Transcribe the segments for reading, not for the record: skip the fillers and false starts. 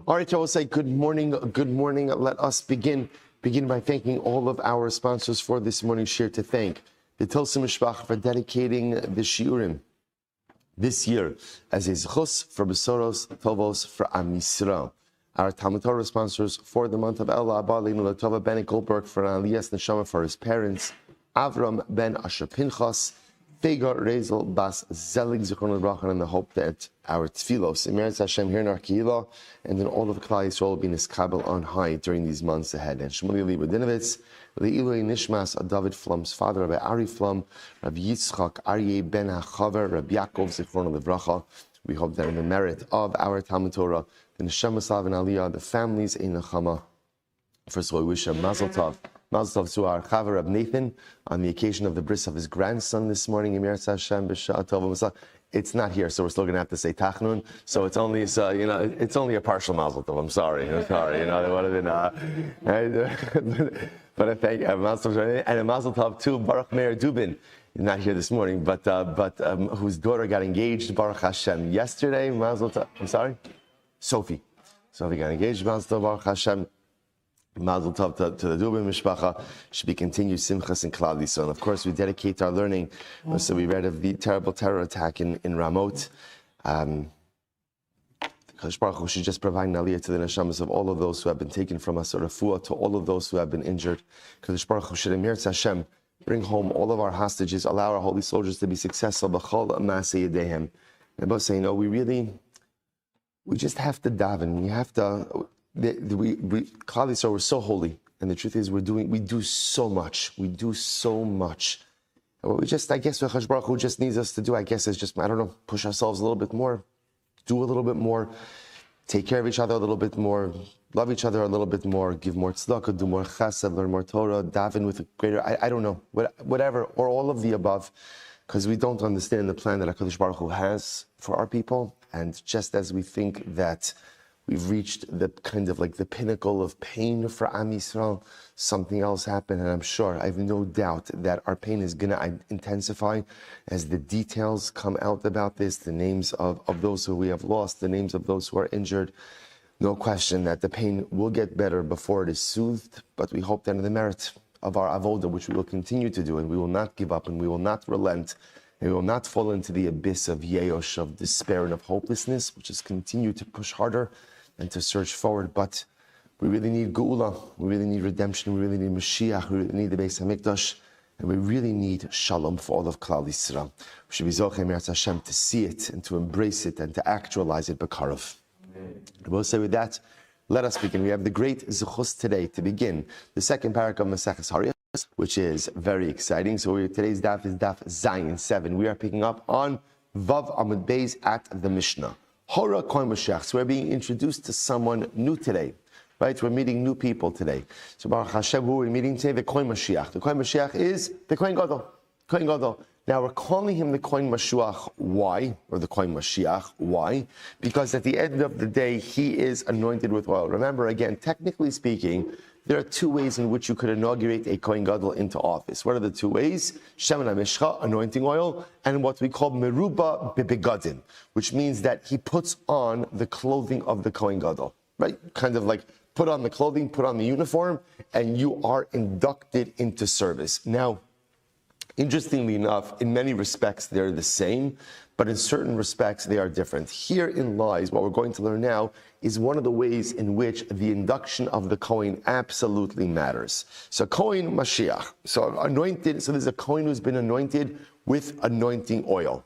All right, I will say good morning. Good morning. Let us begin by thanking all of our sponsors for this morning's share. To thank the Tilsim Mishpach for dedicating the Shiurim this year as a zchus for Besoros Tovos for Am Yisrael. Our Talmud Torah sponsors for the month of Elul Abba Leinu Latova Ben Goldberg for an Aliyas Neshama for his parents, Avram Ben Asher Pinchas, Fegar Rezel Bas Zelig Zichron Lebracha, and the hope that our tefillos, Emeretz Hashem here in our Kehillah, and then all of Klal Yisrael will be niskabel on high during these months ahead. And Shmuel Libedinovitz, Le'ilui Nishmas David Flum's father, Rabbi Ari Flum, Rabbi Yitzchak Aryeh Ben HaChaver, Rabbi Yaakov Zichron Lebracha. We hope that in the merit of our Talmud Torah, the Neshama Slav and Aliyah, the families in Nechama. First of all, we wish a Mazel Tov. Mazel Tov to our Chaver Rab Nathan on the occasion of the bris of his grandson this morning. Emeretz Hashem b'sha'at tov v'masach. It's not here, so we're still going to have to say Tachnun. So it's only, it's only a partial Mazel Tov. I'm sorry. It would have been. But I thank Mazel Tov and a Mazel Tov to Baruch Meir Dubin. He's not here this morning, but whose daughter got engaged, Baruch Hashem, yesterday. Mazel Tov. I'm sorry, Sophie got engaged. Mazel Tov, Baruch Hashem. Mazel Tov to the Dubin Mishpacha. Should be continued Simchas and Klal Yisrael. And of course, we dedicate our learning. So we read of the terrible terror attack in Ramot. Kadosh Baruch Hu should just provide an aliyah to the neshamas of all of those who have been taken from us, or refuah to all of those who have been injured. Kadosh Baruch Hu should Emeretz Hashem bring home all of our hostages, allow our holy soldiers to be successful. B'chol ma'aseh yedehem. And both say, we just have to daven. We have to. Klal Yisrael, we're so holy, and the truth is, we do so much. We do so much. And what I guess, what Kadosh Baruch Hu just needs us to do, is just, push ourselves a little bit more, do a little bit more, take care of each other a little bit more, love each other a little bit more, give more tzedakah, do more chesed, learn more Torah, daven with a greater, I don't know, whatever, or all of the above, because we don't understand the plan that HaKadosh Baruch Hu has for our people. And just as we think that we've reached the kind of like the pinnacle of pain for Am Yisrael, something else happened, and I'm sure, I have no doubt that our pain is going to intensify as the details come out about this, the names of those who we have lost, the names of those who are injured. No question that the pain will get better before it is soothed, but we hope that in the merit of our avodah, which we will continue to do, and we will not give up, and we will not relent, and we will not fall into the abyss of yeyosh, of despair, and of hopelessness, which is continue to push harder and to search forward. But we really need Geula, we really need redemption, we really need Mashiach, we really need the Beis HaMikdash, and we really need Shalom for all of Klal Yisrael. We should be Zochei Emeretz Hashem to see it and to embrace it and to actualize it B'Karov. I will say with that, let us begin. We have the great Zechus today to begin the second parak of Maseches Horayos, which is very exciting. So today's daf is daf Zayin 7. We are picking up on Vav Amud Beis at the Mishnah. Hora Kohen Mashiach. So we're being introduced to someone new today, right? We're meeting new people today. So Baruch Hashem, who we're meeting today, the Kohen Mashiach. The Kohen Mashiach is the Kohen Gadol. Kohen Gadol. Now we're calling him the Kohen Mashiach. Why? Or the Kohen Mashiach. Why? Because at the end of the day, he is anointed with oil. Remember, again, technically speaking, there are two ways in which you could inaugurate a Kohen Gadol into office. What are the two ways? Shemen HaMishcha, anointing oil, and what we call Meruba Bibegadim, which means that he puts on the clothing of the Kohen Gadol, right? Kind of like put on the clothing, put on the uniform, and you are inducted into service. Now, interestingly enough, in many respects, they're the same, but in certain respects, they are different. Herein lies what we're going to learn now is one of the ways in which the induction of the Kohen absolutely matters. So Kohen Mashiach, so anointed, so there's a Kohen who's been anointed with anointing oil.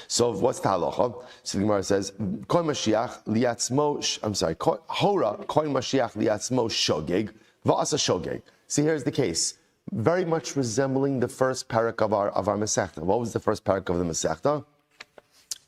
So what's the halacha? So the Gemara says, Kohen Mashiach liatzmo, Hora Kohen Mashiach liatzmo shogeg, va'asa shogeg. See, here's the case. Very much resembling the first parak of our Masechta. What was the first parak of the Masechta?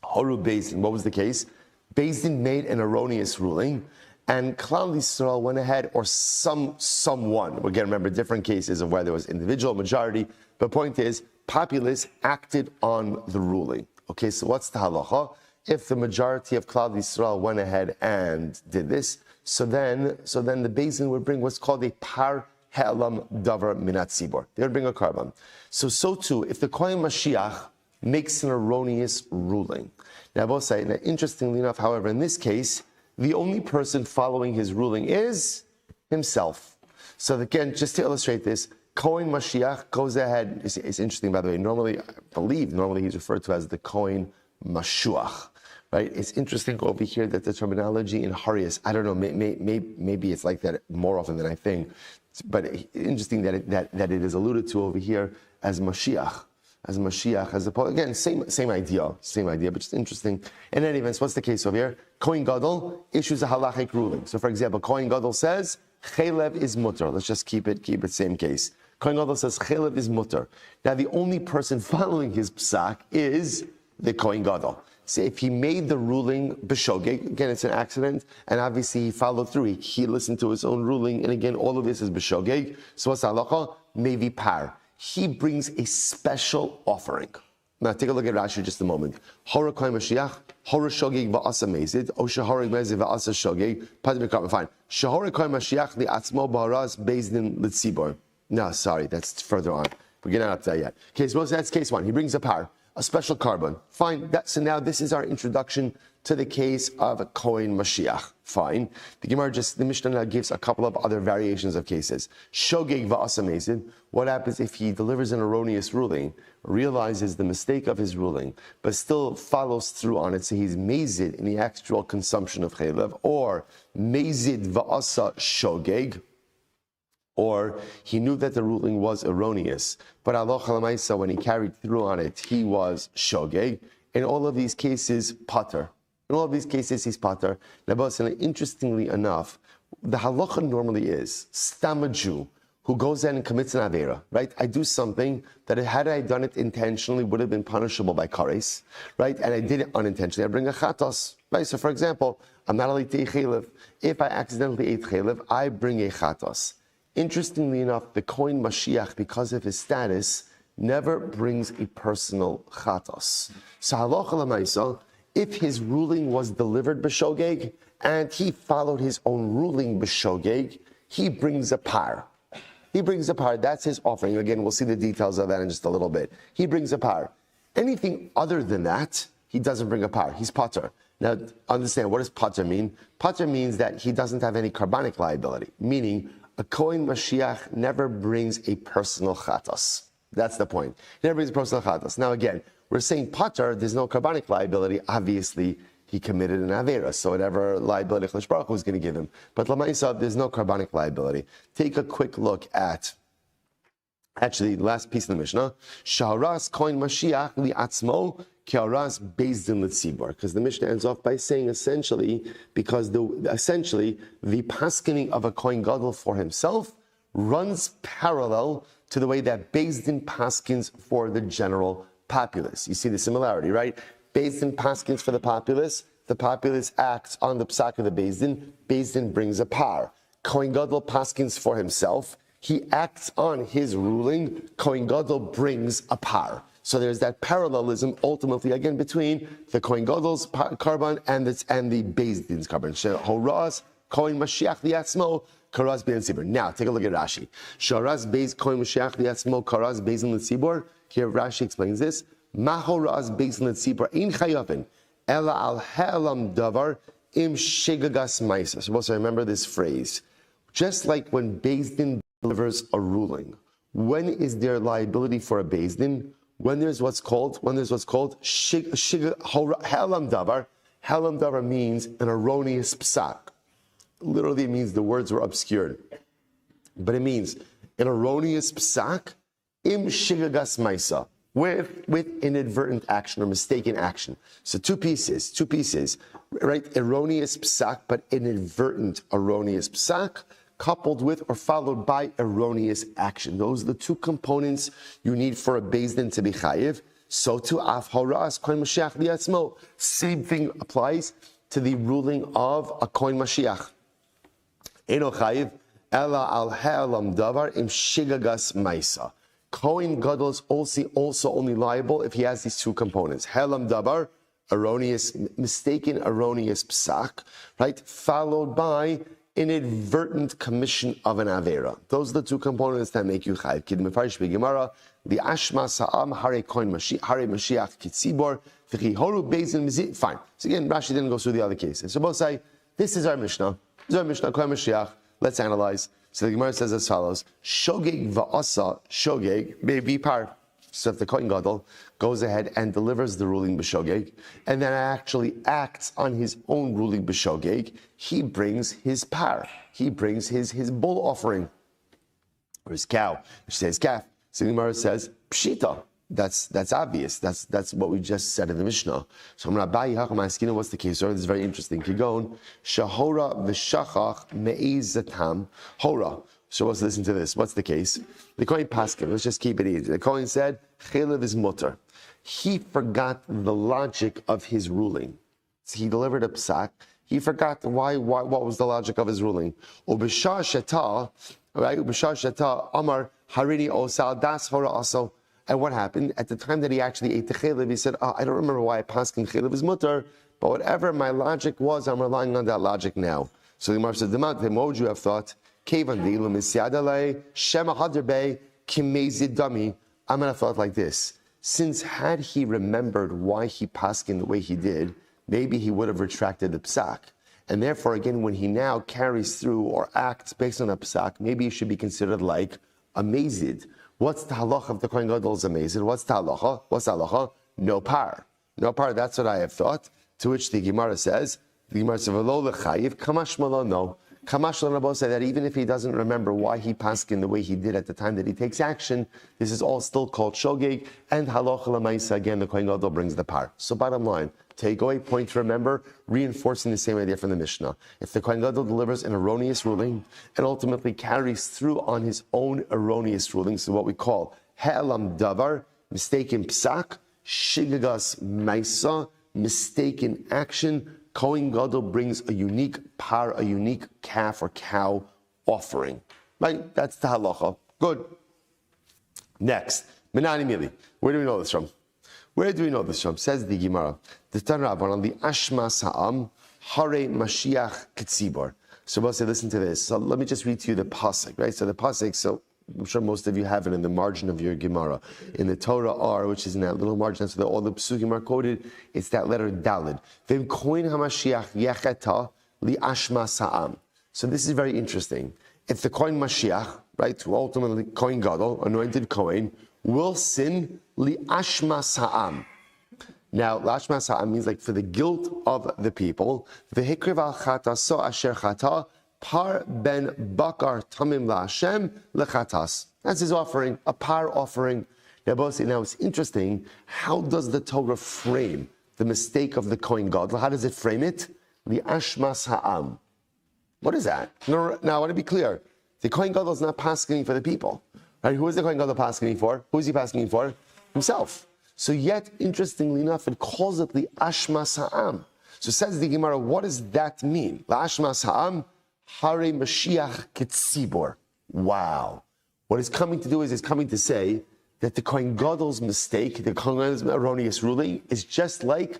Horu Beis Din. What was the case? Beis Din made an erroneous ruling, and Klal Yisrael went ahead, or someone. Again, remember different cases of whether it was individual, majority. The point is, populace acted on the ruling. Okay, so what's the halacha? If the majority of Klal Yisrael went ahead and did this, so then the Beis Din would bring what's called a par He'elam davar minat tzibor. They would bring a carbon. So too, if the Kohen Mashiach makes an erroneous ruling. Now, I will say, interestingly enough, however, in this case, the only person following his ruling is himself. So again, just to illustrate this, Kohen Mashiach goes ahead. It's interesting, by the way. Normally he's referred to as the Kohen Mashuach, right? It's interesting over here that the terminology in Horayos, I don't know, maybe it's like that more often than I think, but interesting that it is alluded to over here as Mashiach, as opposed, again, same idea, but just interesting. In any event, what's the case over here? Kohen Gadol issues a halachic ruling. So, for example, Kohen Gadol says chelev is mutter. Let's just keep it same case. Kohen Gadol says chelev is mutter. Now, the only person following his psak is the Kohen Gadol. So if he made the ruling b'shogeg, again, it's an accident, and obviously he followed through. He listened to his own ruling, and again, all of this is b'shogeg. So what's halacha? Mevi par. He brings a special offering. Now take a look at Rashi just a moment. Hora kohen Mashiach, hora shogeg va'asa mezid, o shehora mezid va'asa shogeg. Fine. Shehora kohen Mashiach li'atzmo b'haras bezdin litzibor. No, sorry, that's further on. We're getting up to that yet. Okay, so that's case one. He brings a par, a special carbon. Fine. So now this is our introduction to the case of a Kohen Mashiach. Fine. The Mishnah now gives a couple of other variations of cases. Shogeg va'asa mezid. What happens if he delivers an erroneous ruling, realizes the mistake of his ruling, but still follows through on it, so he's mezid in the actual consumption of chelev, or mezid va'asa shogeg, or he knew that the ruling was erroneous, but halacha l'maisa, when he carried through on it, he was shogeg. In all of these cases, pater. In all of these cases, he's pater. Now, interestingly enough, the halacha normally is stam a Jew who goes in and commits an avera, right? I do something that had I done it intentionally would have been punishable by kares, right? And I did it unintentionally. I bring a chatos, right? So, for example, I'm not allowed to eat chelev. If I accidentally ate chelev, I bring a chatos. Interestingly enough, the Kohen Mashiach, because of his status, never brings a personal chatos. So halacha l'maisa, if his ruling was delivered b'shogeg and he followed his own ruling b'shogeg, he brings a par. He brings a par. That's his offering. Again, we'll see the details of that in just a little bit. He brings a par. Anything other than that, he doesn't bring a par. He's pater. Now, understand, what does pater mean? Pater means that he doesn't have any carbonic liability, meaning a Kohen Mashiach never brings a personal chatos. That's the point. He never brings a personal chatos. Now again, we're saying pater, there's no carbonic liability. Obviously, he committed an avera, so whatever liability Chalish Baruch Hu was going to give him. But l'maisa, there's no carbonic liability. Take a quick look at, actually, the last piece of the Mishnah. Shaharas Kohen Mashiach li'atzmo ki'aras bezdin litzibor. Because the Mishnah ends off by saying essentially the paskening of a Kohen Gadol for himself runs parallel to the way that bezdin paskins for the general populace. You see the similarity, right? Bezdin paskins for the populace acts on the psak of the bezdin brings a par. Kohen Gadol paskins for himself, he acts on his ruling, Kohen Gadol brings a par. So there's that parallelism ultimately again between the Kohen Gadol's carbon and the bezdin's carbon. Horayos Kohen Mashiach li'atzmo karas bezdin tzibor. Now take a look at Rashi. Sharas bez Kohen Mashiach li'atzmo karas bezdin tzibor. Here Rashi explains this. Mahoras bezdin tzibor ein chayavin ela al ha'elam davar im shigagas ma'isa. So also remember this phrase. Just like when bezdin delivers a ruling, when is there liability for a bezdin? When there's what's called ha'elam davar. Ha'elam davar means an erroneous psak. Literally, it means the words were obscured, but it means an erroneous psak im shigagas ma'isa, with inadvertent action or mistaken action. So two pieces, right? Erroneous psak, but inadvertent erroneous psak, coupled with or followed by erroneous action. Those are the two components you need for a bezdin to be chayiv. So to af horayos Kohen Mashiach li'atzmo. Same thing applies to the ruling of a Kohen Mashiach. Eno chayiv ela al ha'elam davar im shigagas ma'isa. Kohen Gadol is also only liable if he has these two components. Ha'elam davar, mistaken erroneous psak, right? Followed by inadvertent commission of an avera. Those are the two components that make you chayiv. Kid mefarish b'gemara the ashma sa'am hare kohen mashiach kitzibor v'chi horu bezdin mizit. Fine. So again, Rashi didn't go through the other cases. So both say This is our Mishnah. This is our Mishnah, Kohen Mashiach. Let's analyze. So the Gemara says as follows: Shogeg va'asa, shogeg may be par. So if the Kohen Gadol goes ahead and delivers the ruling b'shogeg, and then actually acts on his own ruling b'shogeg, he brings his par. He brings his bull offering, or his cow, which says calf. So the Gemara says pshita. That's obvious. That's what we just said in the Mishnah. So I'm Rabbi Shmuel, what's the case? This is very interesting. Kigon shahora v'shachach me'izatam hora. So let's listen to this. What's the case? The Kohen Paskin, let's just keep it easy. The Kohen said, Chelev is mutter. He forgot the logic of his ruling. So he delivered a psak. He forgot what was the logic of his ruling. Ubishar sheta, right? Ubishar sheta, Amar harini osal das hora also. And what happened? At the time that he actually ate the chelev, he said, I don't remember why I paskin chelev is mutter, but whatever my logic was, I'm relying on that logic now. So the Gemara said, what would you have thought? I'm going to have thought like this. Since had he remembered why he paskin the way he did, maybe he would have retracted the psak. And therefore, again, when he now carries through or acts based on a psak, maybe he should be considered like a mazid. What's the halacha of the Kohen Gadol's a mazid? What's the halacha? What's the halacha? No par. No par, that's what I have thought. To which the Gemara says, v'lo lechayiv, kamash malo no. Kamash Rabbo said that even if he doesn't remember why he paskin the way he did at the time that he takes action, this is all still called shogeg, and halacha l'maisa, again, the Kohen Gadol brings the par. So bottom line, takeaway point to remember, reinforcing the same idea from the Mishnah. If the Kohen Gadol delivers an erroneous ruling and ultimately carries through on his own erroneous ruling, so what we call he'elam davar, mistaken psak, shigagas maisa, mistaken action, Kohen Gadol brings a unique par, a unique calf or cow offering. Right? That's the halacha. Good. Next. Menani Mili. Where do we know this from? Where do we know this from? Says the Gemara. The Tanravan on the Ashma Sa'am, Hare Mashiach Ketzibor. So we'll say, listen to this. So let me just read to you the pasuk, right? So the pasuk, so I'm sure most of you have it in the margin of your Gemara. In the Torah R, which is in that little margin, so that all the psukim are quoted, it's that letter Dalid. V'im koin hamashiach yecheta li ashma sa'am. So this is very interesting. If the Kohen Mashiach, right, who ultimately Kohen Gadol, anointed Kohen, will sin li ashma sa'am. Now, lashma sa'am means like for the guilt of the people. V'hikriv al chata so asher chata par ben bakar tamim la'Hashem lechatas. That's his offering, a par offering. Now it's interesting, how does the Torah frame the mistake of the Kohen Gadol? How does it frame it? Li'ashmas ha'am. What is that? Now, I want to be clear. The Kohen Gadol is not paskening for the people. Right? Who is the Kohen Gadol paskening for? Who is he paskening for? Himself. So yet, interestingly enough, it calls it li'ashmas ha'am. So says the Gemara, what does that mean? Li'ashmas ha'am, Hare Mashiach Ketzibor. Wow. What it's coming to do is it's coming to say that the Kohen Gadol's mistake, the Kohen Gadol's erroneous ruling, is just like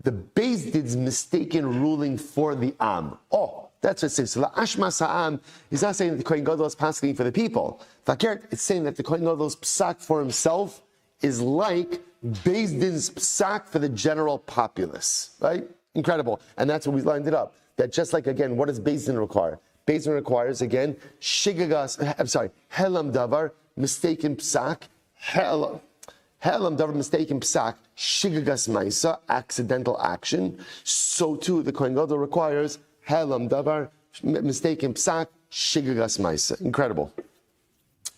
the Beis Din's mistaken ruling for the Am. Oh, that's what it says. So the Ashmas Ha'am is not saying that the Kohen Gadol is pasking for the people. It's saying that the Kohen Gadol's psak for himself is like Beis Din's psak for the general populace. Right? Incredible. And that's what we lined it up. That just like, again, what does Beis Din require? Beis Din requires, again, helam davar, mistaken psak, helam davar, mistaken psak, shigagas maisa, accidental action. So too, the Kohen Gadol requires helam davar, mistaken psak, shigagas maisa. Incredible.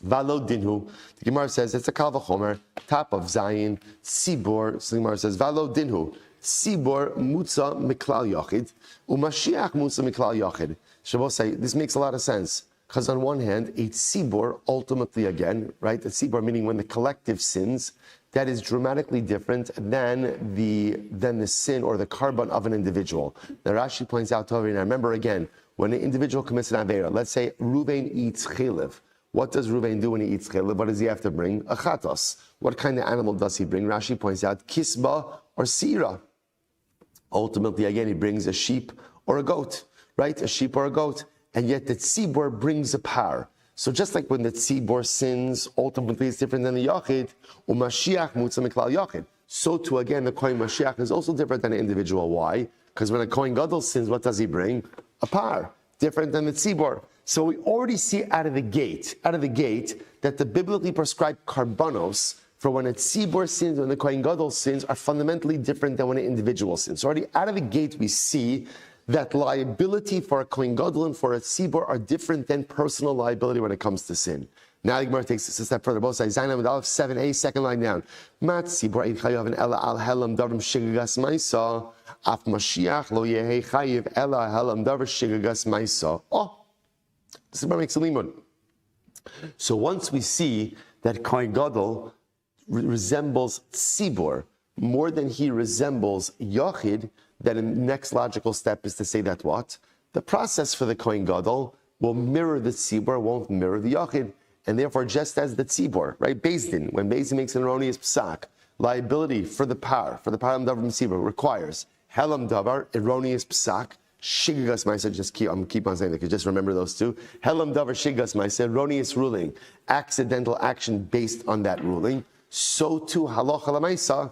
Valo dinhu. The Gemara says it's a kal v'chomer, top of Zion, Sibor. So the Gemara says Valo dinhu. Sibor mutza miklal yochid, umashiach mutza miklal yochid. Shabbos say this makes a lot of sense because on one hand, a tzibor ultimately again, right? A tzibor meaning when the collective sins, that is dramatically different than the sin or the carbon of an individual. Now Rashi points out over, and I remember again when an individual commits an avera. Let's say Ruvain eats chelev. What does Ruvain do when he eats chelev? What does he have to bring? A chatos. What kind of animal does he bring? Rashi points out kisba or sira. Ultimately, again, he brings a sheep or a goat, right? A sheep or a goat. And yet the tzibor brings a par. So just like when the tzibor sins, ultimately it's different than the yachid. Umashiach mutza miklal yachid. so too again the Kohen Mashiach is also different than an individual. Why? Because when a Kohen Gadol sins, what does he bring? A par, different than the tzibor. So we already see out of the gate, that the biblically prescribed karbanos for when a tzibor sins, when the Kohen Gadol sins, are fundamentally different than when an individual sins. So already out of the gate, we see that liability for a Kohen Gadol and for a tzibor are different than personal liability when it comes to sin. Now the Gemara takes this a step further. Both sides, Zayin with Aleph 7a, second line down. Mat tzibor ein chayav and ella al helam darim shigagas ma'isa. Af Mashiach lo yehi chayiv ella helam darim shigagas ma'isa. Oh, this is what makes a limud. So once we see that Kohen Gadol resembles tzibor more than he resembles yachid, then the next logical step is to say that what? The process for the Kohen Gadol will mirror the tzibor, won't mirror the yachid. And therefore, just as the tzibor, right, Beis Din, when Beis Din makes an erroneous psak, liability for the par davar tzibor requires helam davar, erroneous psak, shigas ma'aseh, I'm keep on saying that, just remember those two. Helam davar shigas ma'aseh, erroneous ruling, accidental action based on that ruling. So too halacha l'maisa,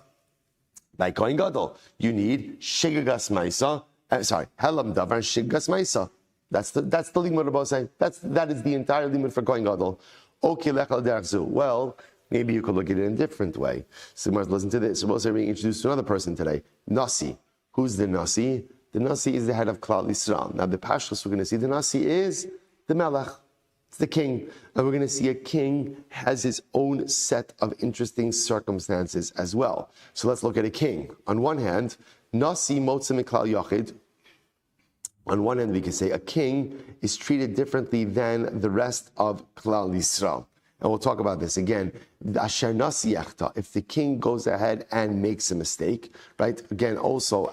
like Kohen Gadol, you need shigas ma'aseh, helam davar shigas ma'aseh. That's the limud of both sides. That is the entire limud for Kohen Gadol. Okay, well, maybe you could look at it in a different way. So listen to this. We're also being introduced to another person today, Nasi. Who's the Nasi? The Nasi is the head of Klal Yisrael. Now the Pashtus we're going to see, the Nasi is the Melech. It's the king. And we're going to see a king has his own set of interesting circumstances as well. So let's look at a king. On one hand, Nasi Motzeh Miklal Yachid. On one hand, we can say a king is treated differently than the rest of Klal Yisrael. And we'll talk about this again. Asher nasi yachta, if the king goes ahead and makes a mistake, right? Again, also,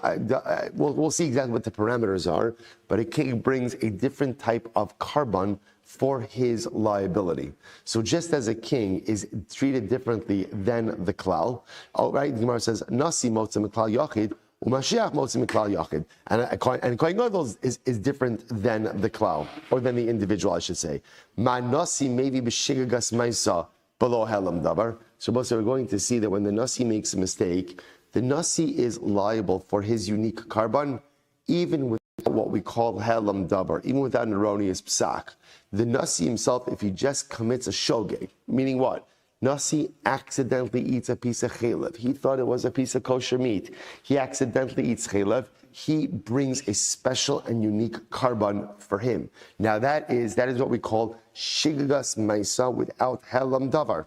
we'll see exactly what the parameters are, but a king brings a different type of carbon for his liability. So just as a king is treated differently than the klal, all right, the Gemara says, nasi motzeh miklal yachid, Umashiach motzeh miklal yachid, and Kohen Gadol is different than the klal, or than the individual, I should say. Ma nasi maybe b'shigagas ma'isa below helam davar. So we're going to see that when the nasi makes a mistake, the nasi is liable for his unique carbon, even with what we call helam davar, even without an erroneous psak. The nasi himself, if he just commits a shogeg, meaning what? Nasi accidentally eats a piece of chalev. He thought it was a piece of kosher meat. He accidentally eats chalev. He brings a special and unique carbon for him. Now that is what we call shigagas maisa without helam davar.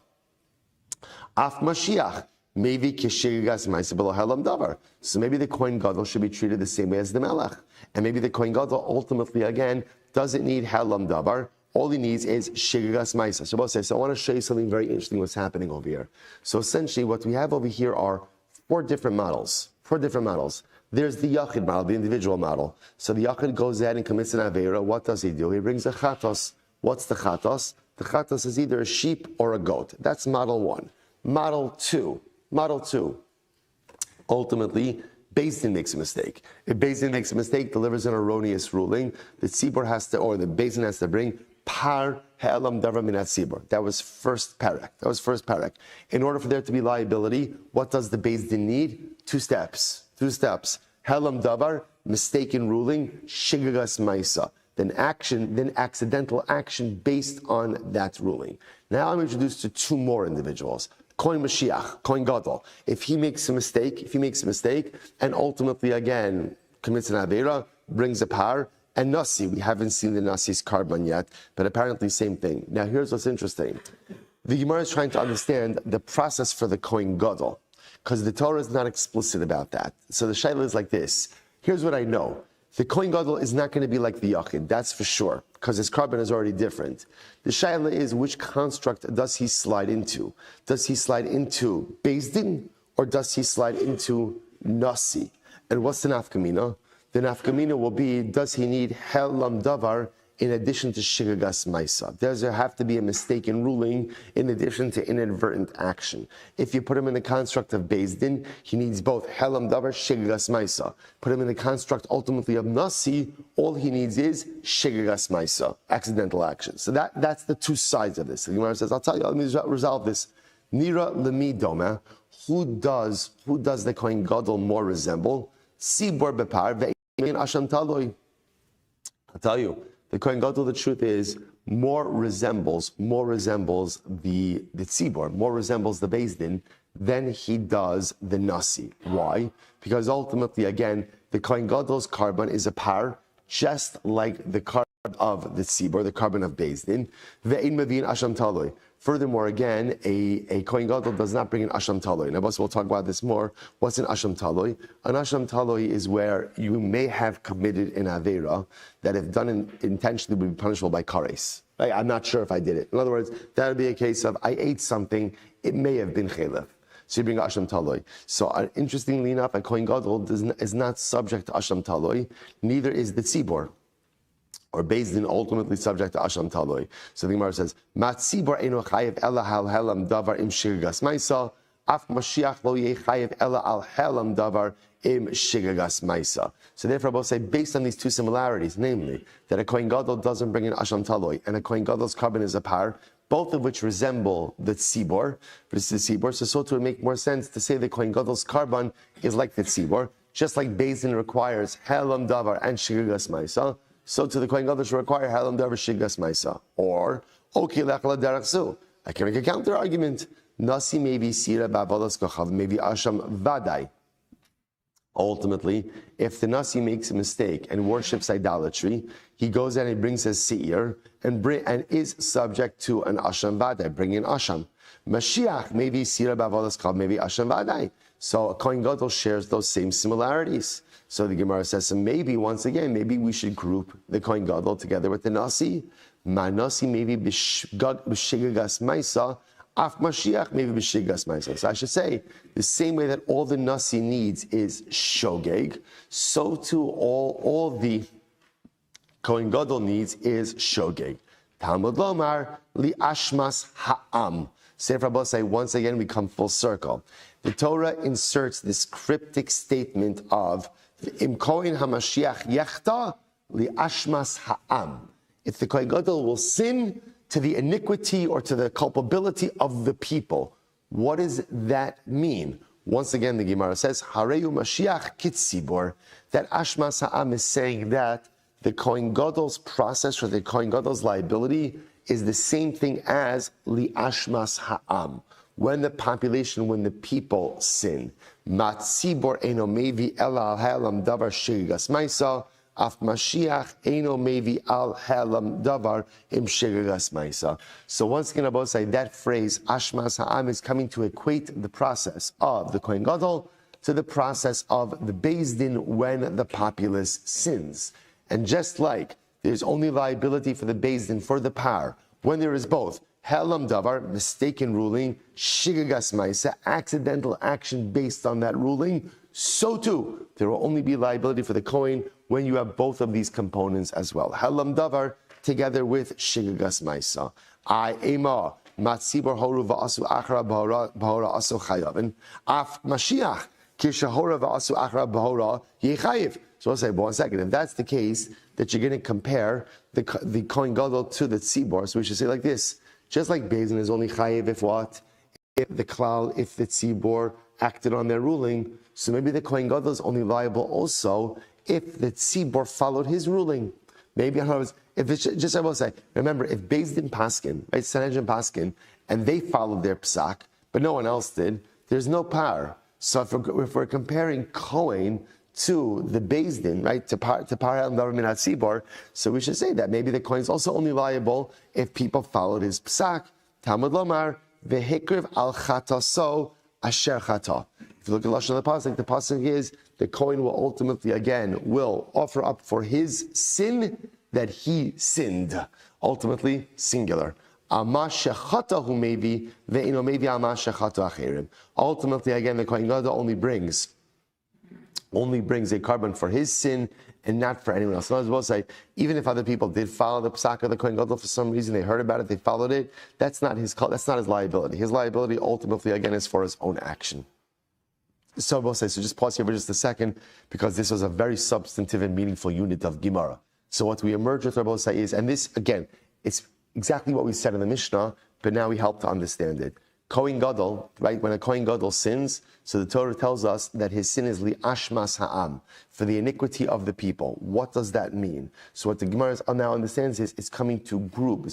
Af Mashiach, maybe kishigagas maisa below helam davar. So maybe the Kohen Gadol should be treated the same way as the Melech. And maybe the Kohen Gadol ultimately, again, doesn't need helam davar. All he needs is shigagas maisa. So I want to show you something very interesting what's happening over here. So essentially what we have over here are four different models. There's the yachid model, the individual model. So the yachid goes ahead and commits an avera. What does he do? He brings a chatos. What's the chatos? The chatos is either a sheep or a goat. That's model one. Model two. Ultimately, Beis Din makes a mistake. If Beis Din makes a mistake, delivers an erroneous ruling, the tzibor has to, or the Beis Din has to bring par he'elam davar minat tzibor. That was first parak. In order for there to be liability, what does the Beis Din need? Two steps. He'elam davar, mistaken ruling, shigagas maisa. Then accidental action based on that ruling. Now I'm introduced to two more individuals. Kohen Mashiach, Kohen Gadol. If he makes a mistake, and ultimately again commits an avera, brings a par, and nasi, we haven't seen the nasi's carbon yet, but apparently same thing. Now here's what's interesting. The Gemara is trying to understand the process for the Kohen Gadol, because the Torah is not explicit about that. So the shayla is like this. Here's what I know. The Kohen Gadol is not going to be like the Yachid, that's for sure, because his carbon is already different. The shayla is, which construct does he slide into? Does he slide into Beis Din, or does he slide into Nasi? And what's the nafkamina? The nafkamina will be, does he need helam davar in addition to shigagas maisa? Does there have to be a mistaken ruling in addition to inadvertent action? If you put him in the construct of Beis Din, he needs both helam davar, shigagas maisa. Put him in the construct ultimately of nasi, all he needs is shigagas maisa, accidental action. So that's the two sides of this. The Gemara says, I'll tell you, let me resolve this. Nira lemi doma, who does the Kohen Gadol more resemble? Tzibor bepar ve'in asham taloi. I'll tell you, the Kohen Gadol, the truth is, more resembles the tzibor, more resembles the Beis Din than he does the Nasi. Why? Because ultimately, again, the Kohen Gadol's carbon is a par, just like the carbon of the tzibor, the carbon of Beis Din. Ve'in mevin asham taloi. Furthermore, again, a Kohen Gadol does not bring an Asham Taloi. Now, we'll talk about this more. What's an Asham Taloi? An Asham Taloi is where you may have committed an Aveira that, if done intentionally, would be punishable by Kares. Right? I'm not sure if I did it. In other words, that would be a case of, I ate something, it may have been Chelef. So you bring Asham Taloi. So interestingly enough, a Kohen Gadol is not subject to Asham Taloi, neither is the Tzibor, or Beis Din, ultimately subject to Asham Taloi. So the Gemara says, Matzibor eino chayev ela hal helam davar im shigagas maisa, af Mashiach lo yeh chayev ela al helam davar im shigagas maisa. So therefore, I will say, based on these two similarities, namely, that a Kohen Gadol doesn't bring in Asham Taloi, and a Kohen Gadol's carbon is a par, both of which resemble the tzibor, so to make more sense to say the Kohen Gadol's carbon is like the tzibor, just like Beis Din requires helam davar and shigagas maisa, so to the Kohen Gadol should require halam davar shigas maisa. Or okay lechla derech. I can make a counter argument. Nasi maybe sira ba'avodas kochav, maybe asham vadai. Ultimately, if the Nasi makes a mistake and worships idolatry, he goes and he brings his seir and is subject to an asham vadai, bringing asham. Mashiach maybe sira ba'avodas kochav, maybe asham vadai. So a Kohen Gadol shares those same similarities. So the Gemara says, so maybe, once again, maybe we should group the Kohen Gadol together with the Nasi. Ma Nasi maybe b'shigagas maisa, af Mashiach maybe b'shigagas maisa. So I should say, the same way that all the Nasi needs is shogeg, so too all the Kohen Gadol needs is shogeg. Talmud lomar li ashmas ha'am. Sefer Rabbi say, once again, we come full circle. The Torah inserts this cryptic statement of Im Kohen HaMashiach Yechta Li Ashmas Ha'am. If the Kohen Gadol will sin to the iniquity or to the culpability of the people, what does that mean? Once again, the Gemara says, Hareyu Mashiach Kitzibor, that Ashmas Ha'am is saying that the Kohen Gadol's process or the Kohen Gadol's liability is the same thing as Li Ashmas Ha'am. When the population, when the people sin. Matzibor eno mevi el al halam davar shigas maisa, af Mashiach eno mevi al halam davar im shigas maisa. So once again, I will say that phrase, Ashmas Ha'am, is coming to equate the process of the Kohen Gadol to the process of the Beis Din when the populace sins. And just like there's only liability for the Beis Din for the par, when there is both Helam davar, mistaken ruling, shigagas maisa, accidental action based on that ruling, so too, there will only be liability for the Kohen when you have both of these components as well. Helam davar together with shigagas maisa. I ema, matzibor horu va'asu achra bahora asu chayavin, af Mashiach, kishahora va'asu achra bahora yechayiv. So I'll say, well, 1 second, if that's the case, that you're going to compare the Kohen Gadol to the tzibor, so we should say like this. Just like Beis Din is only chayiv if what? If the klal, if the tzibor acted on their ruling, so maybe the Kohen Gadol is only liable also if the tzibor followed his ruling. Maybe, in other words, if it's just, I will say, remember, if Beis Din paskin, right, Sanhedrin paskin, and they followed their psak, but no one else did, there's no power. So if we're comparing Kohen to the Beis Din, right, to par el davar min hatzibor, so we should say that maybe the Kohen is also only liable if people followed his psak. Talmud lomar vehikriv al chataso asher chata. If you look at lashon of the pasuk is the Kohen will ultimately will offer up for his sin that he sinned, ultimately singular. Ultimately, again, the Kohen Gadol only brings a carbon for his sin and not for anyone else. So I will say, even if other people did follow the psak of the Kohen Gadol for some reason, they heard about it, they followed it, that's not his liability. His liability ultimately, again, is for his own action. So I will say, so just pause here for just a second, because this was a very substantive and meaningful unit of Gemara. So what we emerge with, I will say, is, and this, again, it's exactly what we said in the Mishnah, but now we help to understand it. Kohen Gadol, right? When a Kohen Gadol sins, so the Torah tells us that his sin is li'ashmas ha'am, for the iniquity of the people. What does that mean? So what the Gemara now understands is it's coming to group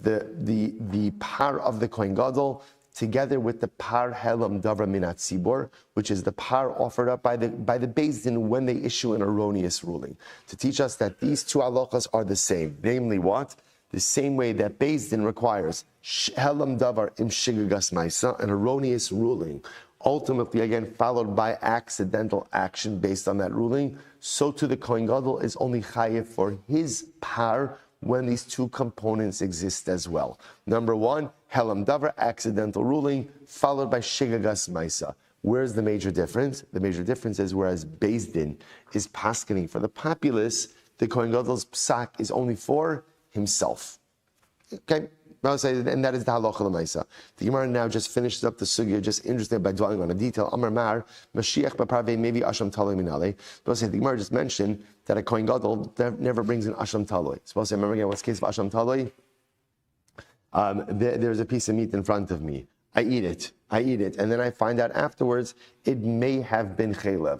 the par of the Kohen Gadol together with the par helam davra minat tzibor, which is the par offered up by the Beis Din when they issue an erroneous ruling, to teach us that these two halachas are the same. Namely, what? The same way that Beis Din requires helam davar im shigagas maisa, an erroneous ruling, ultimately again followed by accidental action based on that ruling, so too the Kohen Gadol is only chayev for his par when these two components exist as well. Number one, helam davar, accidental ruling, followed by shigagas maisa. Where's the major difference? The major difference is whereas Beis Din is paskening for the populace, the Kohen Gadol's psak is only for himself. Okay, and that is the halacha l'maisa. The Gemara now just finishes up the sugya, just interested by dwelling on a detail. Amar Mar, Mashiach b'parvei maybe asham taloi minale. The Gemara just mentioned that a Kohen Gadol never brings in asham taloi. Suppose I remember again what's the case of asham taloi. There's a piece of meat in front of me. I eat it, and then I find out afterwards it may have been chaylev.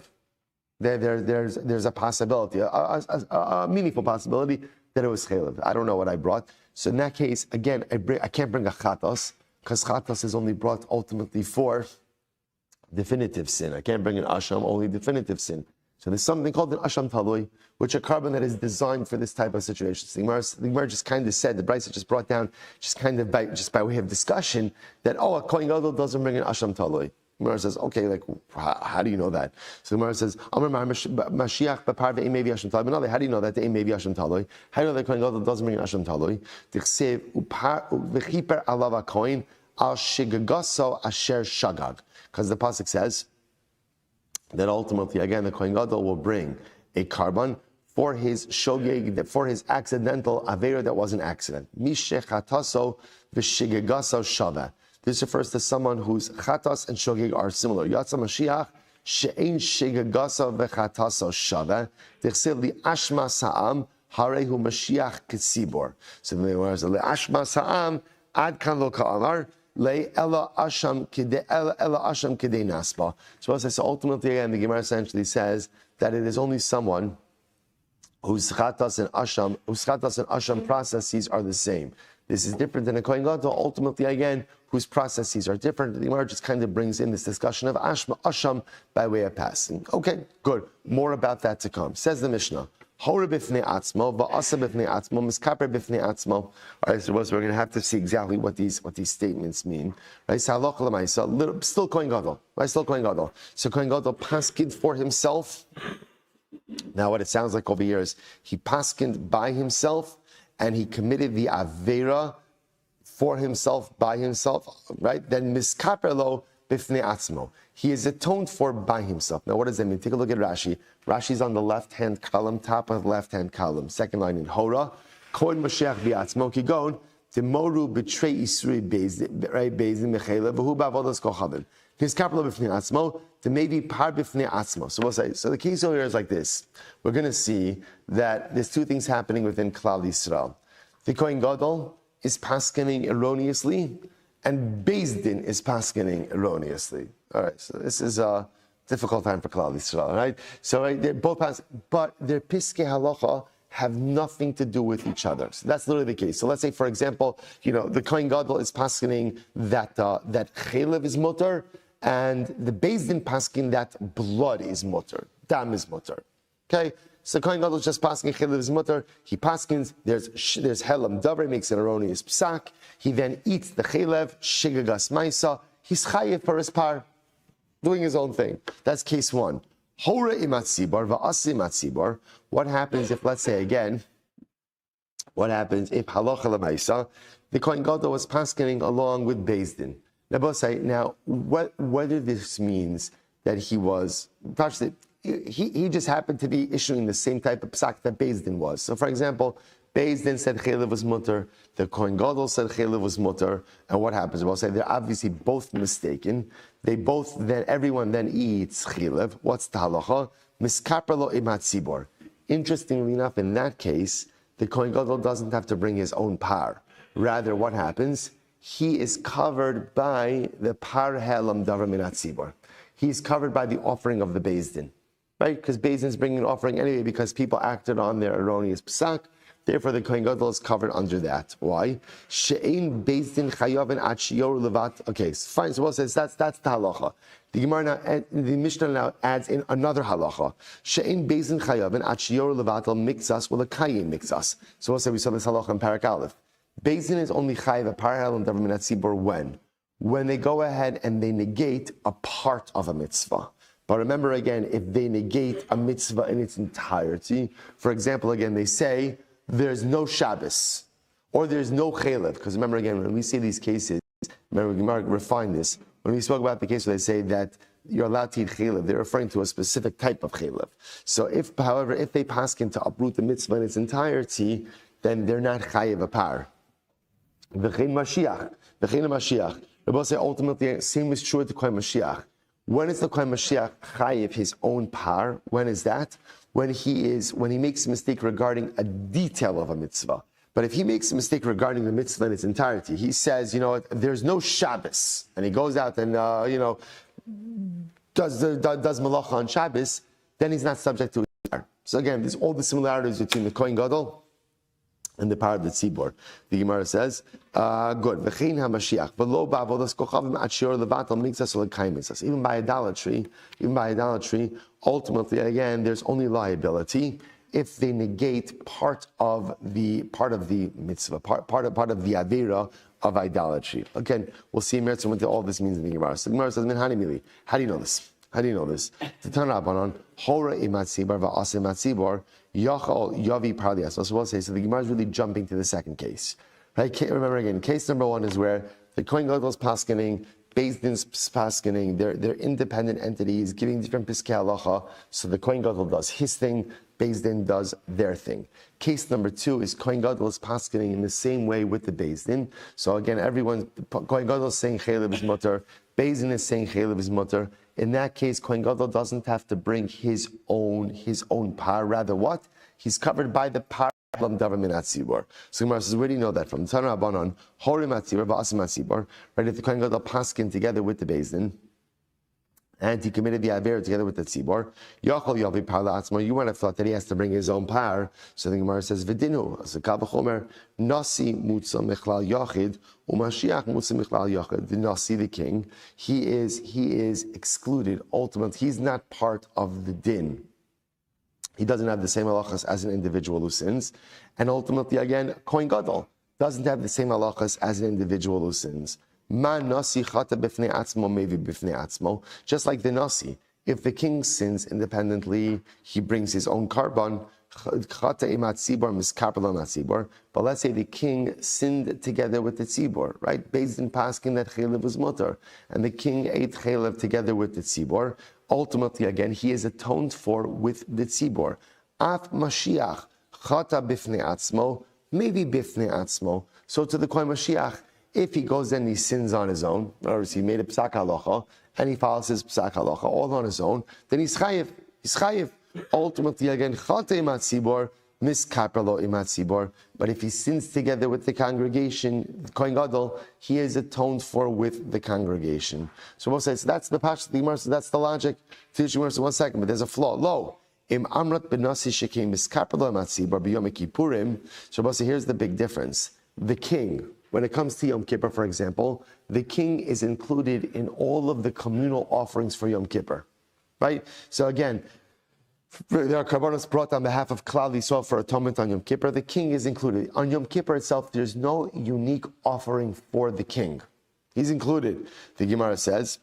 There's a possibility, a meaningful possibility that it was chaylev. I don't know what I brought. So in that case, again, I can't bring a chatos, because chatos is only brought ultimately for definitive sin. I can't bring an asham, only definitive sin. So there's something called an asham taloi, which a carbon that is designed for this type of situation. So the Gemara just kind of said, the Brisa just brought down, just by way of discussion, that, a Kohen Gadol doesn't bring an asham taloi. The Gemara says, okay, like, how do you know that? So the Gemara says, Mashiach b'parve maybe asham taloi. How do you know that? Maybe asham taloi. How do you know that Kohen Gadol doesn't bring an asham taloi? Tichsev v'chiper alav ha'kohen al shigagaso asher shagag. Because the pasuk says that ultimately, again, the Kohen Gadol will bring a carbon for his shogeg, for his accidental avera that was an accident. Mishechataso v'shigagaso shava. This refers to someone whose chatas and shogeg are similar. Yatsa Mashiach she'ein shigagaso v'chataso shava. Dichsev li'ashma sa'am harehu Mashiach k'tzibor. So the Gemara says li'ashma sa'am ad kan lo ka'amar. Ela asham kidei naspa. So ultimately, again, the Gemara essentially says that it is only someone whose chatas and asham processes are the same. This is different than a Kohen Gadol, ultimately, again, whose processes are different. The Gemara just kind of brings in this discussion of asham by way of passing. Okay, good. More about that to come. Says the Mishnah. Hora b'fnei atzmo, va'asa b'fnei atzmo, miskaper b'fnei atzmo. All right, so we're going to have to see exactly what these statements mean. Right, so halacha l'maisa, still Kohen Gadol. Right, still Kohen Gadol. So Kohen Gadol paskid for himself. Now, what it sounds like over here is he paskind by himself, and he committed the avera for himself by himself. Right, then miskaper lo b'fnei atzmo. He is atoned for by himself. Now, what does that mean? Take a look at Rashi. Rashi's on the left-hand column, top of the left-hand column. Second line in Hora. Kohen Mashiach bi'atzmo kigon. Temoru betray Isri Bezdin mechele v'hu ba'avodas kochavim. His capital b'fnei atzmo. The maybe par b'fnei atzmo. So we'll say. So the case over here is like this. We're going to see that there's two things happening within Klal Yisrael. The Kohen Gadol is paskening erroneously, and Beis Din is paskening erroneously. All right, so this is a difficult time for Klal Yisrael, right? So they're both but their piskei halacha have nothing to do with each other. So that's literally the case. So let's say, for example, the Kohen Gadol is paskening that chelev is mutter, and the Beis Din paskening that blood is mutter, dam is mutter. Okay. So Kohen Gadol is just paskening chelev is mutter. He paskins. There's helam davar, makes an erroneous psak. He then eats the chelev shigagas maisa. He's chayev for his par, doing his own thing. That's case one. Hora imatzibor va'asi imatzibor. What happens if, let's say again, what happens if halacha l'maisa, the Kohen Gadol was paskening along with Beis Din? Now, whether this means that he was, he just happened to be issuing the same type of psak that Beis Din was. So, for example, Beis Din said chelev was mutter, the Kohen Gadol said chelev was mutter, and what happens? We'll say they're obviously both mistaken. Everyone then eats chelev. What's the halacha? Miskaper lo imat tzibor. Interestingly enough, in that case, the Kohen Gadol doesn't have to bring his own par. Rather, what happens? he is covered by the par helam davar minat tzibor. He's covered by the offering of the Beis Din, right? Because Beis Din is bringing an offering anyway because people acted on their erroneous psak. Therefore, the Kohen Gadol is covered under that. Why? She'ein Beis Din chayavin at shior levat. Okay, fine. So what says that's the halacha. The Gemara now, the Mishnah now adds in another halacha. She'ein Beis Din chayavin at shior levat al mixas will a kayim mixas. So what said we saw this halacha in Parak Aleph. Beis Din is only chayav a parallel and davar minat tzibor when they go ahead and they negate a part of a mitzvah. But remember again, if they negate a mitzvah in its entirety, for example, again, they say there's no Shabbos or there's no chelev. Because remember again, when we see these cases, remember Gemara refined this. When we spoke about the case where they say that you're allowed to eat chelev, they're referring to a specific type of chelev. So however, if they paskin to uproot the mitzvah in its entirety, then they're not chayiv a par. V'chein Mashiach. Rabbi say ultimately, same is true with the Kohen Mashiach. When is the Kohen Mashiach chayiv his own par? When is that? When he makes a mistake regarding a detail of a mitzvah. But if he makes a mistake regarding the mitzvah in its entirety, he says, there's no Shabbos, and he goes out and does malacha on Shabbos, then he's not subject to it. So again, there's all the similarities between the Kohen Gadol and the power of the tzibor. The Gemara says, good. V'chein haMashiach v'lo ba'avodas kochavim at shior levatal mixas l'kayim mitzvahs. Even by idolatry, ultimately, again, there's only liability if they negate part of the mitzvah, part of the avera of idolatry. Again, we'll see in Mertzah what all this means in the Gemara. So the Gemara says, how do you know this? How do you know this? The Tanrabanan, Hora imat tzibor va'ase imat tzibor, Yachal Yavi Parlias. So we'll say, so the Gemara is really jumping to the second case. Right? Remember again, case number one is where the Kohen Gadol is paskening, Beis Din's paskening, they're independent entities giving different piskei halacha. So the Kohen Gadol does his thing, Beis Din does their thing. Case number two is Kohen Gadol is paskening in the same way with the Beis Din. So again, Kohen Gadol is saying chelev is mutter, Beis Din is saying chelev is mutter. In that case, Kohen Gadol doesn't have to bring his own par. Rather, what? He's covered by the par of davar minat tzibor. So Gemara says, where do you know that from? Tana Rabbanan, Hori mat tzibor va'asim mat tzibor. Right? If the Kohen Gadol paskin together with the Beis Din, and he committed the aver together with the tzibor, Yachol Yavi par la'atzmo. You might have thought that he has to bring his own par. So the Gemara says, V'dinu, as a kal v'chomer, Nasi mutza mechlal yachid, u'mashiach mutza mechlal yachid. The Nasi, the king, he is excluded. Ultimately, he's not part of the din. He doesn't have the same halachas as an individual who sins. And ultimately, again, Kohen Gadol doesn't have the same halachas as an individual who sins. Just like the Nasi, if the king sins independently, he brings his own korban. But let's say the king sinned together with the tzibor, right? Based in paskin that chelev was mutter, and the king ate chelev together with the tzibor. Ultimately, again, he is atoned for with the tzibor. Af Mashiach chata bifnei atzmo, maybe bifnei atzmo. So to the Kohen Mashiach, if he goes and he sins on his own, in other words, he made a psak halacha, and he follows his psak halacha all on his own, then he's chayiv. He's chayiv. Ultimately, again, chata imat tzibor, miskaperlo imat tzibor. But if he sins together with the congregation, Kohen Gadol, he is atoned for with the congregation. So we'll say, so that's the pashut, the Gemara, so that's the logic. Teach you 1 second, but there's a flaw. Lo, im amrat benasi shekim miskaperlo imat tzibor b'yom kippurim. So we'll say, here's the big difference. The king, when it comes to Yom Kippur, for example, the king is included in all of the communal offerings for Yom Kippur, right? So again, there are karbanos brought on behalf of Klal Yisrael for atonement on Yom Kippur. The king is included. On Yom Kippur itself, there's no unique offering for the king. He's included. The Gemara says,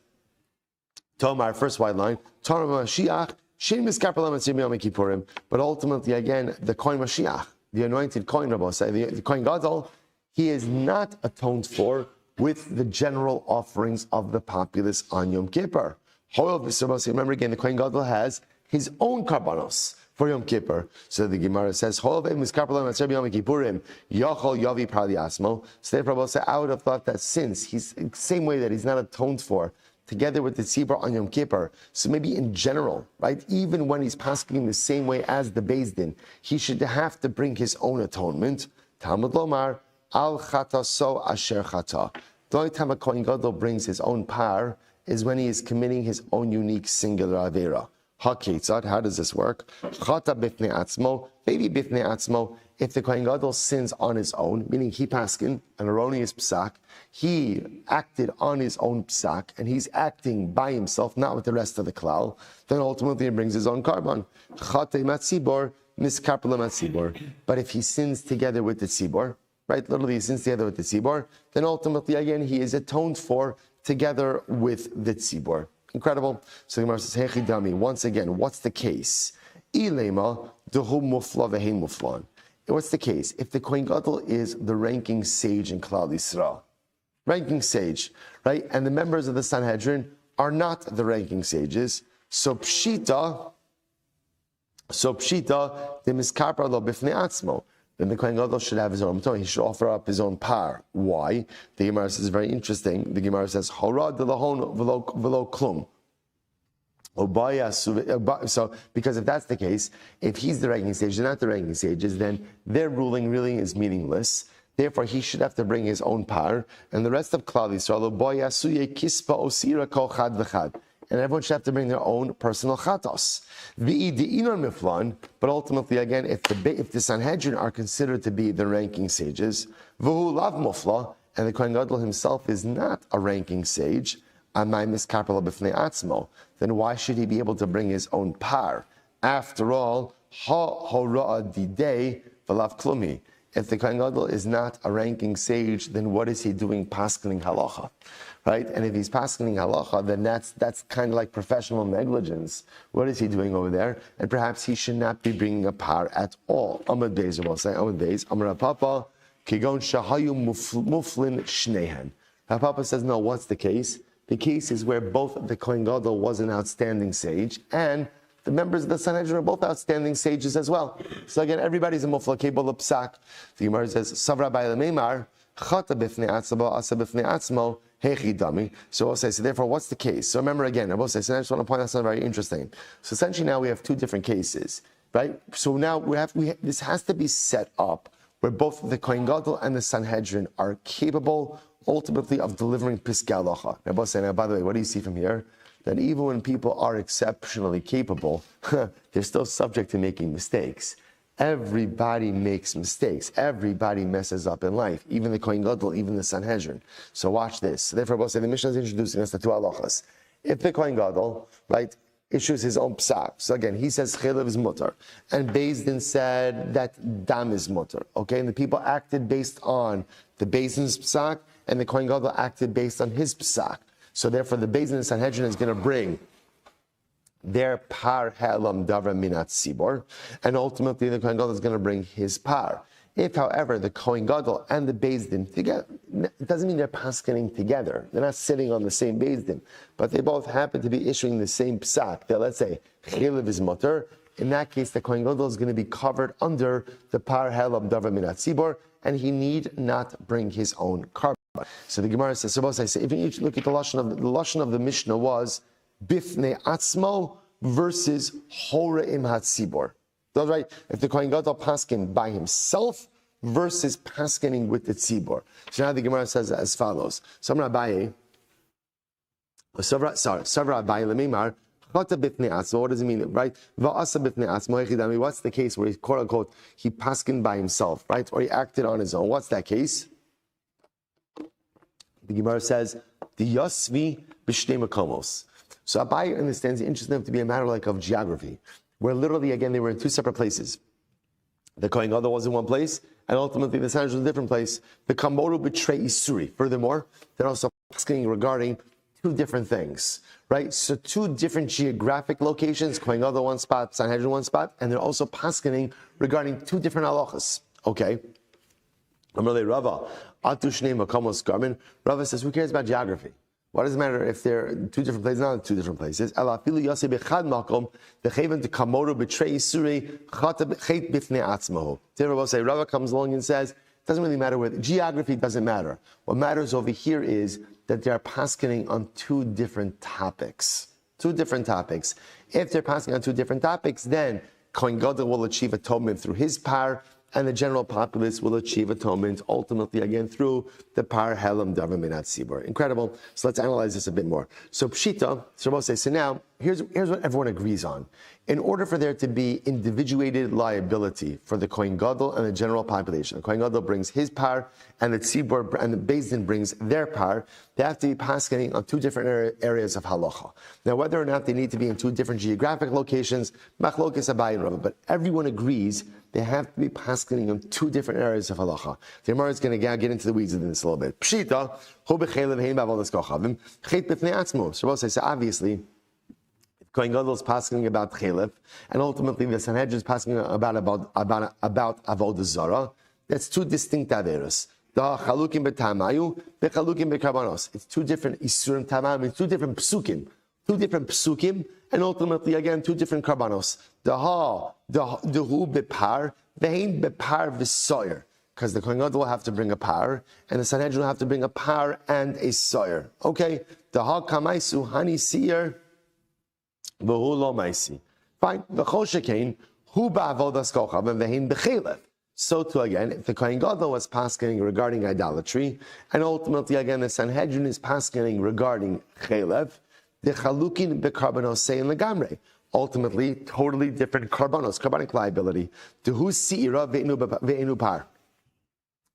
Tomar, first white line, Torah Mashiach, Shem Miskaper Yom Kippurim. But ultimately, again, the Kohen Mashiach, the anointed Kohen Rabbi, the Kohen Gadol, he is not atoned for with the general offerings of the populace on Yom Kippur. Remember again, the Kohen Gadol has his own karbanos for Yom Kippur. So the Gemara says, so therefore, I would have thought that since he's the same way that he's not atoned for together with the tzibur on Yom Kippur, so maybe in general, right, even when he's passing the same way as the Beis Din, he should have to bring his own atonement. Talmud Lomar, Al chata so asher chata. The only time a Kohen Gadol brings his own par is when he is committing his own unique singular avera. HaKetzad, how does this work? Chata bifnei atzmo, maybe bifnei atzmo. If the Kohen Gadol sins on his own, meaning he paskin an erroneous psak, he acted on his own psak, and he's acting by himself, not with the rest of the klal, then ultimately he brings his own carbon. Chate matzibor, miskarpela matzibor. But if he sins together with the tzibor, right, literally he sins together with the tzibor, then ultimately again he is atoned for together with the tzibor. Incredible. So the Gemara says, Hechi dami. Once again, what's the case? Ilema dehu mufla vehein muflan. What's the case? If the Kohen Gadol is the ranking sage in Klal Yisrael, ranking sage, right, and the members of the Sanhedrin are not the ranking sages, so pshita, the miskarpar lo bifnei atzmo. Then the Kohen Gadol should have his own tongue. He should offer up his own par. Why? The Gemara says very interesting. The Gemara says, "Hora de lahon velo klum." So, because if that's the case, if he's the ranking sage, they're not the ranking sages, then their ruling really is meaningless. Therefore, he should have to bring his own par, and the rest of Klal Yisrael, kispa osira kol chad v'chad. And everyone should have to bring their own personal chatos. But ultimately, again, if the Sanhedrin are considered to be the ranking sages, v'hu lav mufla, and the Kohen Gadol himself is not a ranking sage, then why should he be able to bring his own par? After all, ha-hora didei v'lav klumi. If the Kohen Gadol is not a ranking sage, then what is he doing paskening halacha? Right? And if he's paskening halacha, then that's kind of like professional negligence. What is he doing over there? And perhaps he should not be bringing a par at all. Amud Beis will say, Amud Beis, Amar Papa, Kigon Shahayu Muflin Shnehen. Papa says, no, what's the case? The case is where both the Kohen Gadol was an outstanding sage, and the members of the Sanhedrin are both outstanding sages as well. So again, everybody's a mufla kebol psak. The Gemara says, Savra Ba'il Meimar, Chata Bifnei Atzmo, Asa Bifnei Atzmo, Hechi Dami. So we'll say, so therefore, what's the case? So remember again, I will say, so I just want to point out something very interesting. So essentially now we have two different cases, right? So now this has to be set up where both the Kohen Gadol and the Sanhedrin are capable ultimately of delivering Piskei Halacha. Now, say, by the way, what do you see from here? That even when people are exceptionally capable, they're still subject to making mistakes. Everybody makes mistakes. Everybody messes up in life. Even the Kohen Gadol, even the Sanhedrin. So watch this. So therefore, the Mishnah is introducing us to two halachas. If the Kohen Gadol, right, issues his own psak, so again, he says chelev is mutar, and Beis Din said that dam is mutar. Okay, and the people acted based on the Beis Din's psak, and the Kohen Gadol acted based on his psak. So therefore, the Beis Din and Sanhedrin is going to bring their par helam davra minat sibor, and ultimately the Kohen Gadol is going to bring his par. If, however, the Kohen Gadol and the Beis Din together, it doesn't mean they're paskening together. They're not sitting on the same Beis Din, but they both happen to be issuing the same psak. That, let's say chelev is mutar. In that case, the Kohen Gadol is going to be covered under the par helam davra minat sibor, and he need not bring his own carbon. So the Gemara says, suppose I say, if you look at the lashon of the Mishnah was bifnei atzmo versus horeim hatzibor. That's right. If the Kohen Gadol paskin by himself versus paskening with the tzibor. So now the Gemara says as follows. Savra Abaye lemimar chata bifnei atzmo. What does it mean, right? Va'asa bifnei atzmo echidami. What's the case where he quote unquote he paskin by himself, right? Or he acted on his own? What's that case? The Gemara says, the Yosvi b'shnei makomos. So Abaye understands it interesting enough to be a matter like of geography, where literally, again, they were in two separate places. The Kohen Gadol was in one place, and ultimately the Sanhedrin was in a different place. The Kamoru betray Isuri. Furthermore, they're also asking regarding two different things, right? So two different geographic locations, Kohen Gadol one spot, Sanhedrin one spot, and they're also paskening regarding two different halachas. Okay. Rava says, who cares about geography? What does it matter if they're two different places? Not two different places. Rava comes along and says, it doesn't really matter where geography doesn't matter. What matters over here is that they are paskening on two different topics. Two different topics. If they're paskening on two different topics, then Kohen Gadol will achieve atonement through his par, and the general populace will achieve atonement, ultimately again through the par helam davar minat tzibur. Incredible. So let's analyze this a bit more. So pshita, so Rabbi says, so now here's what everyone agrees on. In order for there to be individuated liability for the Kohen Gadol and the general population, the Kohen Gadol brings his par, and the tzibur and the Beis Din brings their par, they have to be paskening on two different areas of halacha. Now, whether or not they need to be in two different geographic locations, machlokes Abai and Rava, but everyone agrees they have to be paskening on two different areas of halacha. The Gemara is going to get into the weeds of this a little bit. Pshita, hu b'chelev hein b'avodas kochavim, chet b'fnei atzmo. So so obviously, Kohen Gadol is paskening about chelev, and ultimately the Sanhedrin is paskening about avodah zara. That's two distinct averos. The chalukim b'tamayu, bechalukim b'karbanos. It's two different isurim tamam, it's two different psukim, and ultimately again two different karbanos. The hu b'par, ve'hin b'par v'soyer, because the Kohen Gadol will have to bring a par, and the Sanhedrin will have to bring a par and a soyer. Okay, the ha kamaisu hani seer, v'hu lo maisi. Fine. V'chol shekain hu ba'avodas kochav and ve'hin b'chelev. So too again, if the Kohen Gadol was paskening regarding idolatry, and ultimately again the Sanhedrin is paskening regarding chelev, the chalukin bekarbanos say in legamre. Ultimately, totally different carbonic liability. To whose seira ve'enu par.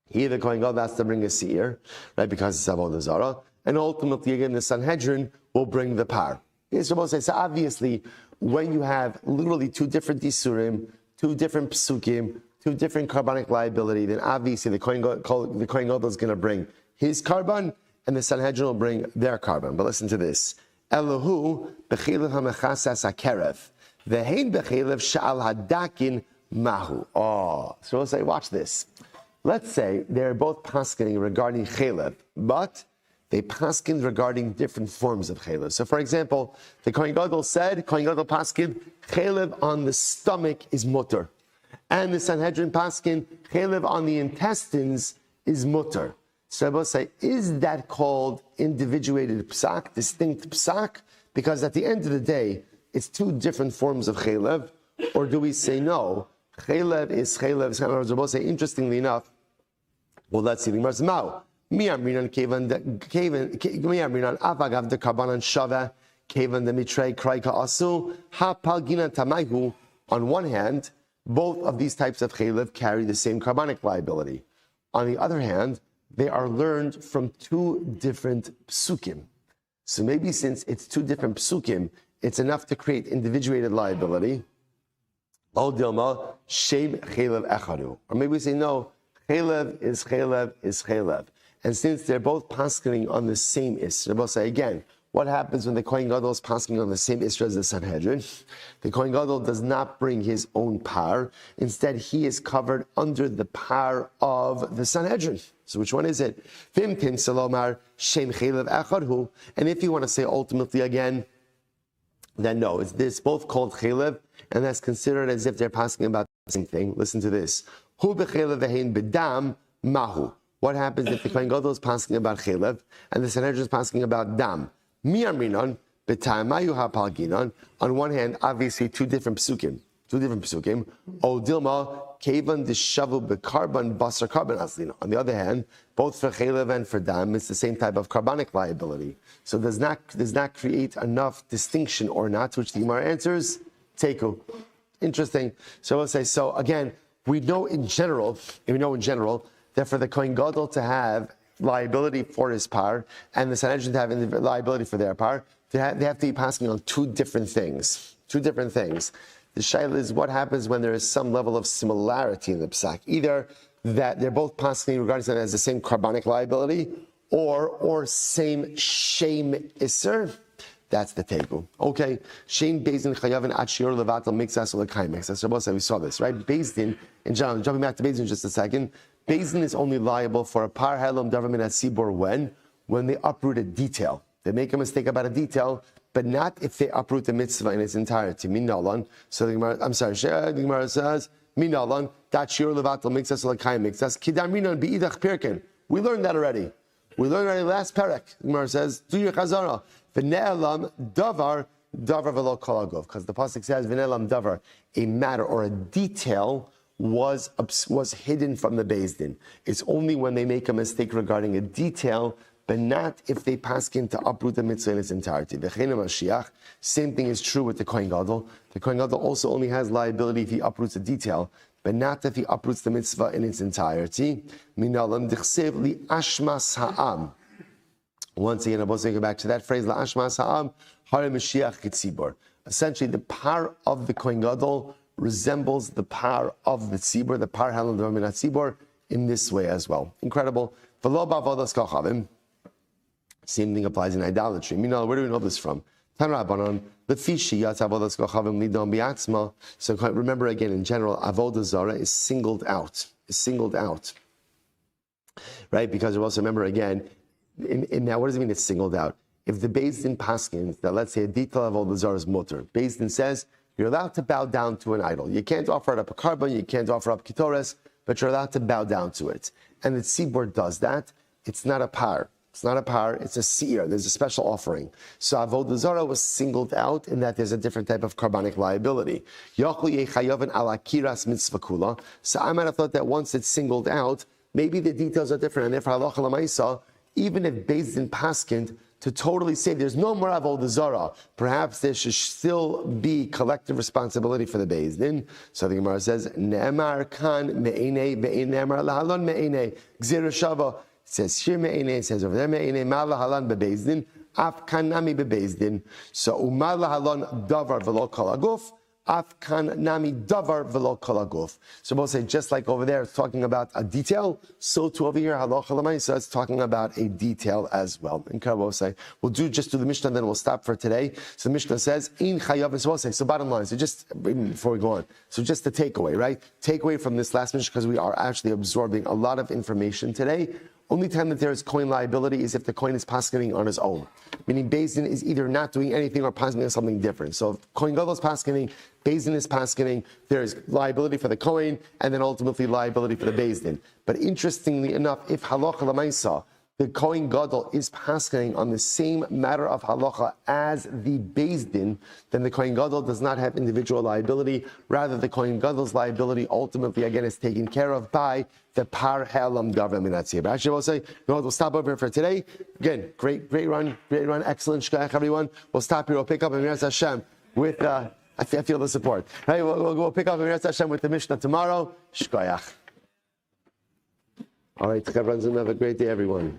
Here the Kohen Gadol has to bring a seir, right, because it's avodah zara, and ultimately again the Sanhedrin will bring the par. So obviously, when you have literally two different isurim, two different psukim, two different carbonic liability, then obviously the Kohen Gadol is going to bring his carbon, and the Sanhedrin will bring their carbon. But listen to this. Elohu b'chelev hamechasas hakerev, v'hein b'chelev sha'al hadakin mahu. Oh, so we'll say, watch this. Let's say they're both paskening regarding chelev, but they paskin regarding different forms of chelev. So for example, the Kohen Gadol paskin, chelev on the stomach is mutter. And the Sanhedrin paskin, chelev on the intestines is mutter. So I will say, is that called individuated psak, distinct psak? Because at the end of the day, it's two different forms of chelev. Or do we say no? Chelev is chelev. So I will say, interestingly enough, well, let's see. The Gemara says, "Mao mi amrinan avagav de karbanan shava kevan de mitrei kraika asu ha palgina tamayhu." On one hand, both of these types of chelev carry the same carbonic liability. On the other hand, they are learned from two different psukim. So maybe since it's two different psukim, it's enough to create individuated liability. Or maybe we say no, chelev is chelev is chelev. And since they're both paskening on the same isra, we'll say again, what happens when the Kohen Gadol is paskening on the same isra as the Sanhedrin? The Kohen Gadol does not bring his own par. Instead, he is covered under the par of the Sanhedrin. So which one is it? And if you want to say ultimately again, then no, it's both called chelev, and that's considered as if they're paskening about the same thing. Listen to this. Hu b'chelev v'hein b'dam mahu. What happens if the Kohen Gadol is paskening about chelev and the Sanhedrin is paskening about dam? Mi amrinon b'tamayu ha'palginon. On one hand, obviously two different psukim. O dilma kevan dishavu b'karban basar karban aslina. On the other hand, both for chelev and for dam, it's the same type of carbonic liability. So does not create enough distinction or not, to which the Gemara answers, teku. Interesting. So we'll say, so again, we know in general that for the Kohen Gadol to have liability for his par and the Sanhedrin to have liability for their par, they have to be passing on two different things. The shaila is what happens when there is some level of similarity in the psak. Either that they're both passing regarding something as the same carbonic liability or same shame iser. That's the table. Okay. Shein Bezdin Chayavin Achior Levatal Mixas or Lekai Mixas. We saw this, right? Bezdin, in general, jumping back to Bezdin in just a second, Bezdin is only liable for a par helam davar at Sibor when they uproot a detail. They make a mistake about a detail, but not if they uproot the mitzvah in its entirety. Minalan. So the Gemara says, Minalan, Dachir Levatal Mixas or Lekai Mixas, Kidaminan Beidach Pirkin. We learned that already. Last parak. The Gemara says, do your chazara. V'ne'elam davar v'lo kol agov. Because the pasuk says, v'ne'elam davar, a matter or a detail was hidden from the Beis Din. It's only when they make a mistake regarding a detail, but not if they paskin to uproot the mitzvah in its entirety. Same thing is true with the Kohen Gadol. The Kohen Gadol also only has liability if he uproots a detail, but not if he uproots the mitzvah in its entirety. Once again, I'm also going back to that phrase, La'ashmas ha'am, Hare Mashiach Kitzibor. Essentially, the power of the Kohen Gadol resembles the power of the tzibur, the power handled of the tzibur, in this way as well. Incredible. Same thing applies in idolatry. Meanwhile, where do we know this from? So remember again, in general, avodah zara is singled out. Right? Because we also remember again, now what does it mean it's singled out? If the Beis Din paskins that, let's say, a detail of avodah zara is mutter, Beis Din says you're allowed to bow down to an idol. You can't offer up a carbon, you can't offer up ketores, but you're allowed to bow down to it. And the tzibur does that. It's not a par. It's not a par, it's a seir. There's a special offering. So avodah zara was singled out in that there's a different type of carbonic liability. So I might have thought that once it's singled out, maybe the details are different. And therefore, halacha l'maisa, even if Beis Din paskind to totally say there's no more avodah zara, perhaps there should still be collective responsibility for the Beis Din. So the Gemara says, Ne'emar kan me'enei ve'enemar lahalon me'enei gzira shava. It says here me'enei, it says over there me'enei ma lahalan beBeis Din, af kan nami beBeis Din. So umar lahalon davar v'lo kol aguf, af kan nami davar v'lo kol aguf. So we'll say just like over there it's talking about a detail, so too over here halacha l'maisa it's talking about a detail as well. Incredible. We'll say we'll just do the Mishnah, then we'll stop for today. So the Mishnah says in chayav. So we'll say, so bottom line. So just before we go on, so just the takeaway, right? Takeaway from this last Mishnah, because we are actually absorbing a lot of information today. Only time that there is coin liability is if the coin is paskening on his own. Meaning Beis Din is either not doing anything or paskening on something different. So if Kohen Gadol is paskening, Beis Din is paskening, there is liability for the coin, and then ultimately liability for the Beis Din. But interestingly enough, if halacha l'maisa, the Kohen Gadol is paskening on the same matter of halacha as the Beis Din, then the Kohen Gadol does not have individual liability. Rather, the Kohen Gadol's liability ultimately, again, is taken care of by the par helam davar minatzir. But actually, we'll say, we'll stop over here for today. Again, great run, excellent shkayach, everyone. We'll stop here. We'll pick up Amiras Hashem with, I feel the support. Right, we'll pick up Amiras Hashem with the Mishnah tomorrow. Shkayach. All right, have a great day, everyone.